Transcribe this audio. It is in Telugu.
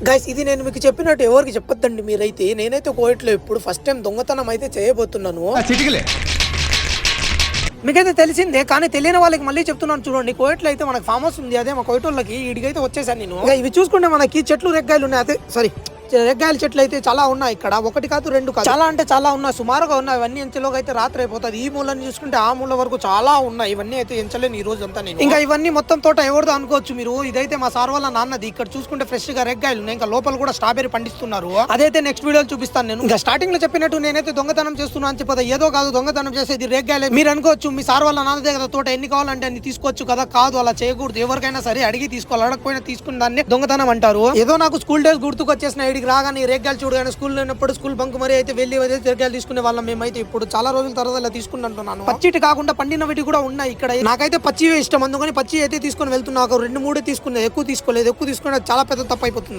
గైస్ ఇది నేను మీకు చెప్పినట్టు ఎవరికి చెప్పొద్దండి మీరైతే. నేనైతే కోవిట్లో ఇప్పుడు ఫస్ట్ టైం దొంగతనం అయితే చేయబోతున్నాను. మీకైతే తెలిసిందే, కానీ తెలియని వాళ్ళకి మళ్ళీ చెప్తున్నాను చూడండి. కోవిట్లో అయితే మనకు ఫామ్ హౌస్ ఉంది, అదే మా కోవిటోళ్ళకి ఇడికైతే వచ్చేసాను నేను. ఇవి చూసుకుంటే మనకి చెట్లు రెగ్గాయలు ఉన్నాయి, అదే సారీ రెగ్గాయల చెట్లు అయితే చాలా ఉన్నాయి ఇక్కడ. ఒకటి కాదు రెండు కాదు, చాలా అంటే చాలా ఉన్నాయి, సుమారుగా ఉన్నాయి. ఇవన్నీ ఎంచలోకి అయితే రాత్రి అయిపోతుంది. ఈ మూలని చూసుకుంటే ఆ మూల వరకు చాలా ఉన్నాయి. ఇవన్నీ అయితే ఎంచలేను ఈ రోజు అంతా నేను. ఇంకా ఇవన్నీ మొత్తం తోట ఎవరిదో అనుకోవచ్చు మీరు. ఇదైతే మా సార్ వాళ్ళ నాన్నది. ఇక్కడ చూసుకుంటే ఫ్రెష్ గా రెగ్గాయలు ఉన్నాయి. ఇంకా లోపల కూడా స్ట్రాబెరీ పండిస్తున్నారు. అదైతే నెక్స్ట్ వీడియోలో చూపిస్తాను నేను. ఇంకా స్టార్టింగ్ లో చెప్పినట్టు నేనైతే దొంగతనం చేస్తున్నా అని చెప్పదా, ఏదో కాదు దొంగతనం చేసేది రెగ్గాయలే. మీరు అనుకోవచ్చు మీ సార్ వాళ్ళ నాన్నదే కదా తోట, ఎన్ని కావాలంటే అన్ని తీసుకోవచ్చు కదా. కాదు, అలా చేయకూడదు. ఎవరికైనా సరే అడిగి తీసుకోవాలి, అడగకపోయినా తీసుకున్న దాన్ని దొంగతనం అంటారు. ఏదో నాకు స్కూల్ డేస్ గుర్తుకు వచ్చేసిన ఇడికి రాగానే రెగ్గాయలు చూడగానే స్కూల్ ఉన్నప్పుడు స్కూల్ బంక్ మరి అయితే వెళ్ళి రెగ్గాయలు తీసుకునే వాళ్ళం మేమైతే. ఇప్పుడు చాలా రోజుల తర్వాత ఇలా తీసుకుంటున్నాను. పచ్చిటి కాకుండా పండినవి కూడా ఉన్నాయి ఇక్కడ. నాకైతే పచ్చివే ఇష్టం, అందుకని పచ్చి అయితే తీసుకుని వెళ్తున్నా. 2-3 తీసుకున్నా, ఎక్కువ తీసుకోలేదు. ఎక్కువ తీసుకునే చాలా పెద్ద తప్పు అయిపోతుంది.